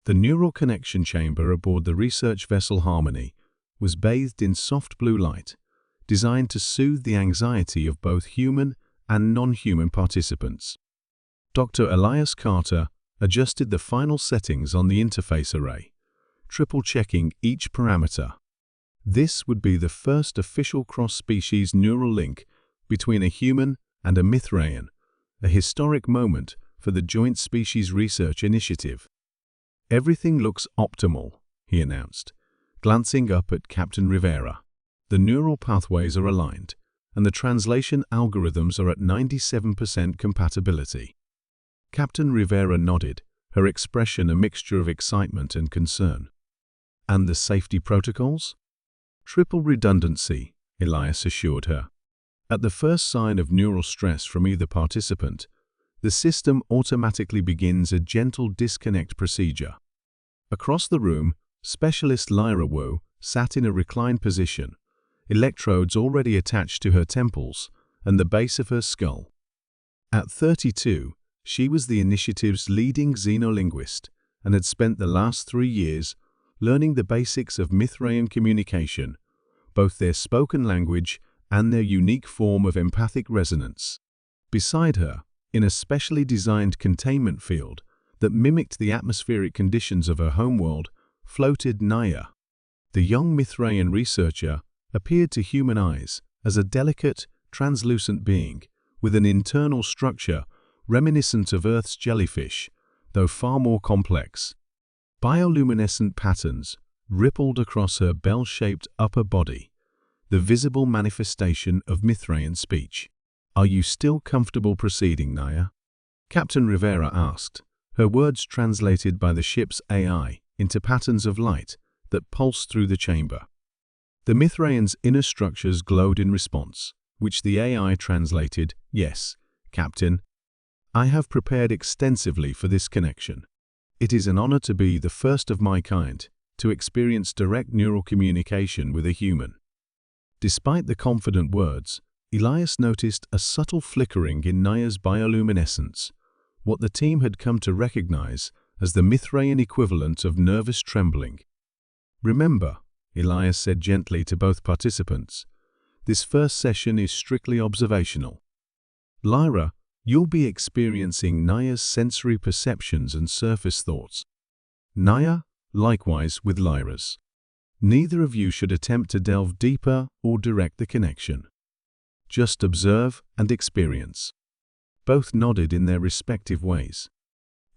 The neural connection chamber aboard the research vessel Harmony was bathed in soft blue light, designed to soothe the anxiety of both human and non-human participants. Dr. Elias Carter adjusted the final settings on the interface array, triple-checking each parameter. This would be the first official cross-species neural link between a human and a Mithraean, a historic moment for the Joint Species Research Initiative. "Everything looks optimal," he announced, glancing up at Captain Rivera. "The neural pathways are aligned, and the translation algorithms are at 97% compatibility." Captain Rivera nodded, her expression a mixture of excitement and concern. "And the safety protocols?" "Triple redundancy," Elias assured her. "At the first sign of neural stress from either participant, the system automatically begins a gentle disconnect procedure." Across the room, specialist Lyra Wu sat in a reclined position, electrodes already attached to her temples and the base of her skull. At 32, she was the initiative's leading xenolinguist and had spent the last 3 years learning the basics of Mithraean communication, both their spoken language and their unique form of empathic resonance. Beside her, in a specially designed containment field that mimicked the atmospheric conditions of her homeworld, floated Naya. The young Mithraean researcher appeared to human eyes as a delicate, translucent being with an internal structure reminiscent of Earth's jellyfish, though far more complex. Bioluminescent patterns rippled across her bell-shaped upper body, the visible manifestation of Mithraean speech. "Are you still comfortable proceeding, Naya?" Captain Rivera asked, her words translated by the ship's AI into patterns of light that pulsed through the chamber. The Mithraean's inner structures glowed in response, which the AI translated, "Yes, Captain. I have prepared extensively for this connection. It is an honor to be the first of my kind to experience direct neural communication with a human." Despite the confident words, Elias noticed a subtle flickering in Naya's bioluminescence, what the team had come to recognize as the Mithraean equivalent of nervous trembling. "Remember," Elias said gently to both participants, "this first session is strictly observational. Lyra, you'll be experiencing Naya's sensory perceptions and surface thoughts. Naya, likewise with Lyra's. Neither of you should attempt to delve deeper or direct the connection. Just observe and experience." Both nodded in their respective ways.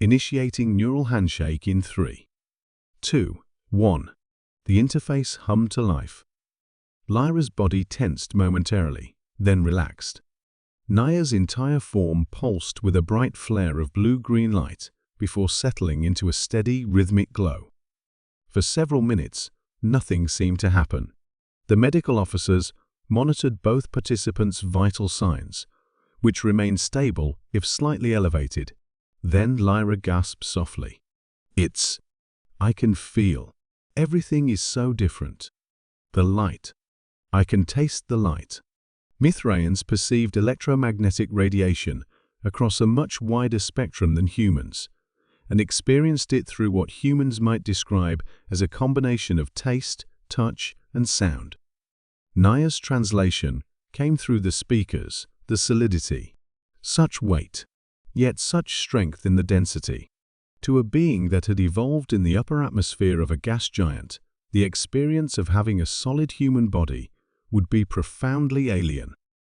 Initiating neural handshake in 3, 2, 1. The interface hummed to life. Lyra's body tensed momentarily, then relaxed. Naya's entire form pulsed with a bright flare of blue-green light before settling into a steady, rhythmic glow. For several minutes, nothing seemed to happen. The medical officers monitored both participants' vital signs, which remained stable if slightly elevated. Then Lyra gasped softly. I can feel. Everything is so different. The light. I can taste the light." Mithraeans perceived electromagnetic radiation across a much wider spectrum than humans, and experienced it through what humans might describe as a combination of taste, touch, and sound. Naya's translation came through the speakers, the solidity. Such weight, yet such strength in the density. To a being that had evolved in the upper atmosphere of a gas giant, the experience of having a solid human body would be profoundly alien.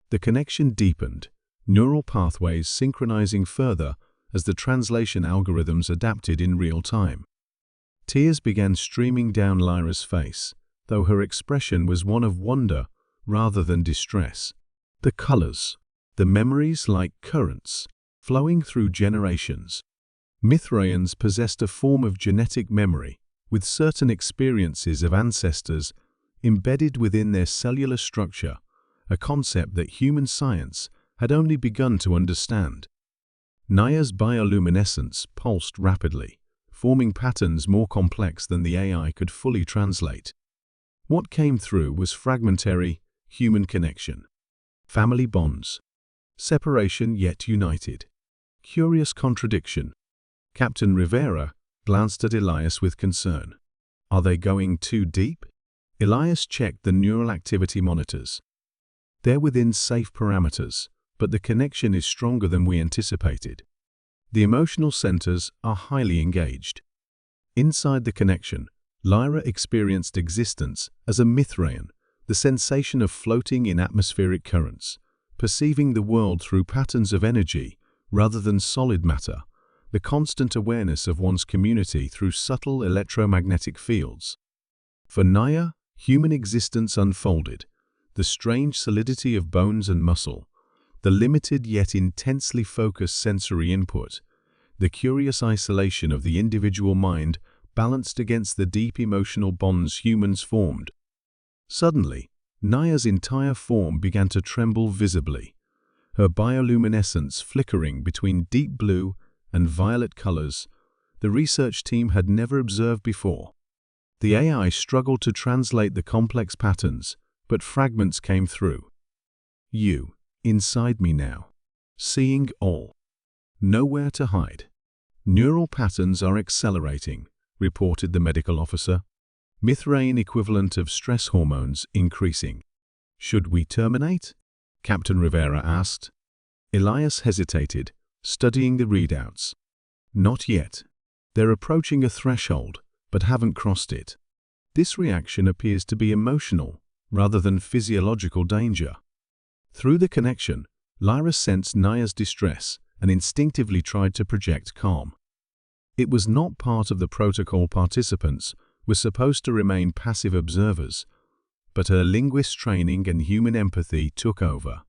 The connection deepened, neural pathways synchronizing further as the translation algorithms adapted in real time. Tears began streaming down Lyra's face, though her expression was one of wonder rather than distress. The colors, the memories like currents, flowing through generations. Mithraeans possessed a form of genetic memory, with certain experiences of ancestors embedded within their cellular structure, a concept that human science had only begun to understand. Naya's bioluminescence pulsed rapidly, forming patterns more complex than the AI could fully translate. What came through was fragmentary, human connection. Family bonds. Separation yet united. Curious contradiction. Captain Rivera glanced at Elias with concern. Are they going too deep? Elias checked the neural activity monitors. They're within safe parameters, but the connection is stronger than we anticipated. The emotional centers are highly engaged. Inside the connection, Lyra experienced existence as a Mithraean, the sensation of floating in atmospheric currents, perceiving the world through patterns of energy rather than solid matter, the constant awareness of one's community through subtle electromagnetic fields. For Naya, human existence unfolded, the strange solidity of bones and muscle, the limited yet intensely focused sensory input, the curious isolation of the individual mind balanced against the deep emotional bonds humans formed. Suddenly, Naya's entire form began to tremble visibly, her bioluminescence flickering between deep blue and violet colors the research team had never observed before. The AI struggled to translate the complex patterns, but fragments came through. You, inside me now, seeing all. Nowhere to hide. Neural patterns are accelerating, reported the medical officer. Mithraean equivalent of stress hormones increasing. Should we terminate? Captain Rivera asked. Elias hesitated, studying the readouts. Not yet. They're approaching a threshold, but haven't crossed it. This reaction appears to be emotional, rather than physiological danger. Through the connection, Lyra sensed Naya's distress and instinctively tried to project calm. It was not part of the protocol. Participants were supposed to remain passive observers, but her linguist training and human empathy took over.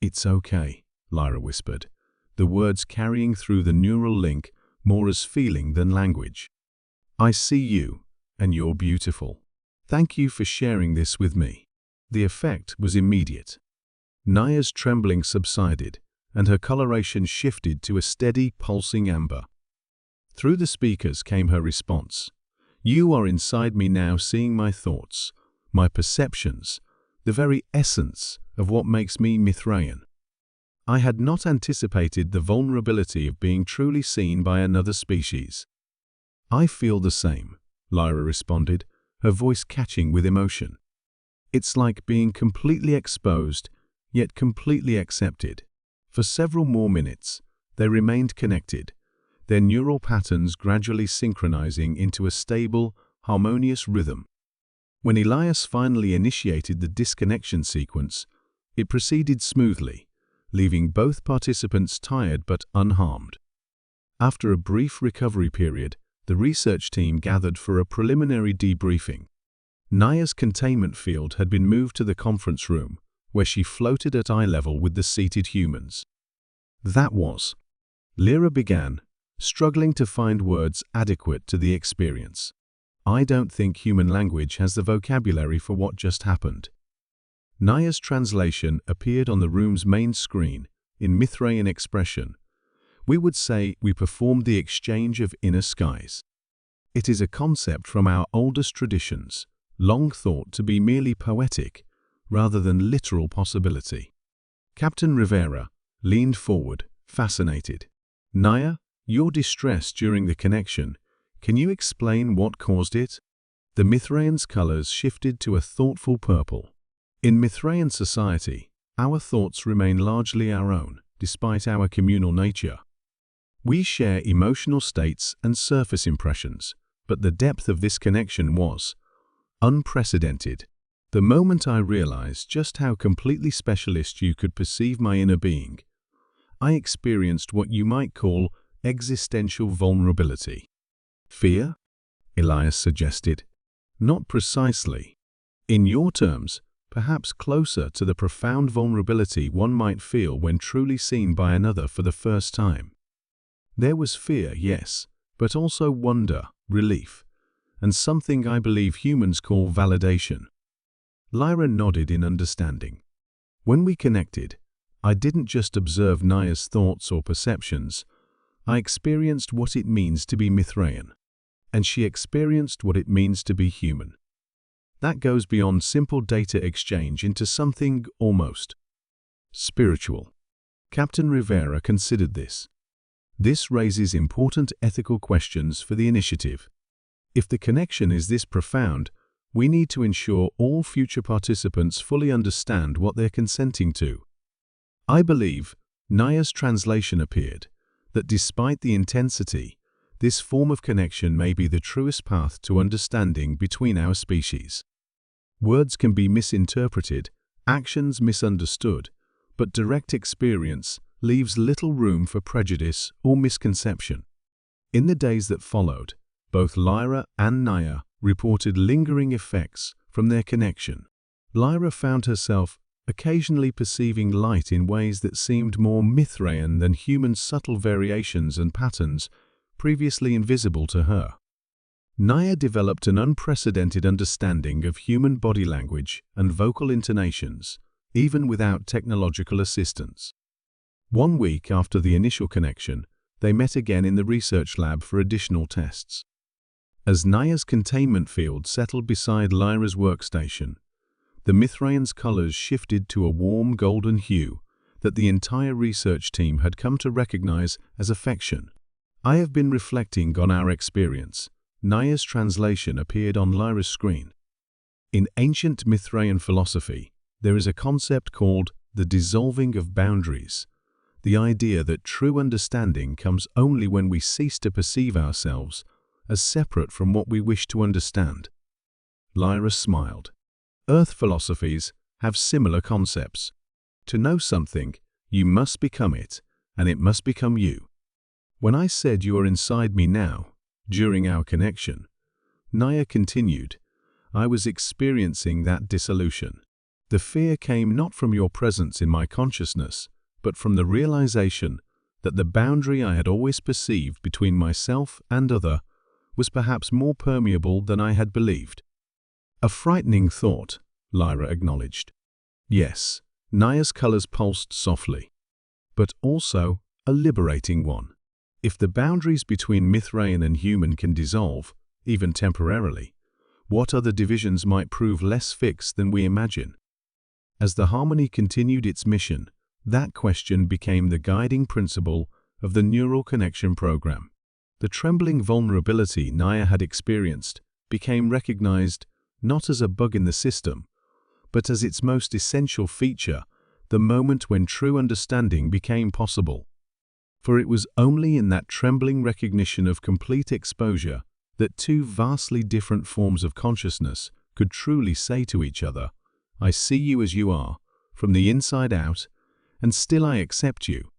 It's okay, Lyra whispered, the words carrying through the neural link more as feeling than language. I see you, and you're beautiful. Thank you for sharing this with me. The effect was immediate. Naya's trembling subsided, and her coloration shifted to a steady, pulsing amber. Through the speakers came her response. You are inside me now, seeing my thoughts, my perceptions, the very essence of what makes me Mithraean. I had not anticipated the vulnerability of being truly seen by another species. I feel the same, Lyra responded, her voice catching with emotion. It's like being completely exposed, yet completely accepted. For several more minutes, they remained connected, their neural patterns gradually synchronizing into a stable, harmonious rhythm. When Elias finally initiated the disconnection sequence, it proceeded smoothly, leaving both participants tired but unharmed. After a brief recovery period, the research team gathered for a preliminary debriefing. Naya's containment field had been moved to the conference room, where she floated at eye level with the seated humans. That was. Lyra began, struggling to find words adequate to the experience. I don't think human language has the vocabulary for what just happened. Naya's translation appeared on the room's main screen in Mithraean expression. We would say we performed the exchange of inner skies. It is a concept from our oldest traditions, long thought to be merely poetic, rather than literal possibility. Captain Rivera leaned forward, fascinated. Naya, your distress during the connection, can you explain what caused it? The Mithraean's colors shifted to a thoughtful purple. In Mithraean society, our thoughts remain largely our own, despite our communal nature. We share emotional states and surface impressions, but the depth of this connection was unprecedented. The moment I realized just how completely specialist you could perceive my inner being, I experienced what you might call existential vulnerability. Fear? Elias suggested. Not precisely. In your terms, perhaps closer to the profound vulnerability one might feel when truly seen by another for the first time. There was fear, yes, but also wonder, relief, and something I believe humans call validation. Lyra nodded in understanding. When we connected, I didn't just observe Naya's thoughts or perceptions, I experienced what it means to be Mithraean, and she experienced what it means to be human. That goes beyond simple data exchange into something almost spiritual. Captain Rivera considered this. This raises important ethical questions for the initiative. If the connection is this profound, we need to ensure all future participants fully understand what they're consenting to. I believe, Naya's translation appeared, that despite the intensity, this form of connection may be the truest path to understanding between our species. Words can be misinterpreted, actions misunderstood, but direct experience leaves little room for prejudice or misconception. In the days that followed, both Lyra and Naya reported lingering effects from their connection. Lyra found herself occasionally perceiving light in ways that seemed more Mithraean than human, subtle variations and patterns previously invisible to her. Naya developed an unprecedented understanding of human body language and vocal intonations, even without technological assistance. 1 week after the initial connection, they met again in the research lab for additional tests. As Naya's containment field settled beside Lyra's workstation, the Mithraean's colors shifted to a warm golden hue that the entire research team had come to recognize as affection. I have been reflecting on our experience. Naya's translation appeared on Lyra's screen. In ancient Mithraean philosophy, there is a concept called the dissolving of boundaries, the idea that true understanding comes only when we cease to perceive ourselves as separate from what we wish to understand. Lyra smiled. Earth philosophies have similar concepts. To know something, you must become it, and it must become you. When I said you are inside me now, during our connection, Naya continued, I was experiencing that dissolution. The fear came not from your presence in my consciousness, but from the realization that the boundary I had always perceived between myself and other was perhaps more permeable than I had believed. A frightening thought, Lyra acknowledged. Yes, Naya's colors pulsed softly, but also a liberating one. If the boundaries between Mithraean and human can dissolve, even temporarily, what other divisions might prove less fixed than we imagine? As the harmony continued its mission, that question became the guiding principle of the neural connection program. The trembling vulnerability Naya had experienced became recognized not as a bug in the system, but as its most essential feature, the moment when true understanding became possible. For it was only in that trembling recognition of complete exposure that two vastly different forms of consciousness could truly say to each other, I see you as you are, from the inside out, and still I accept you,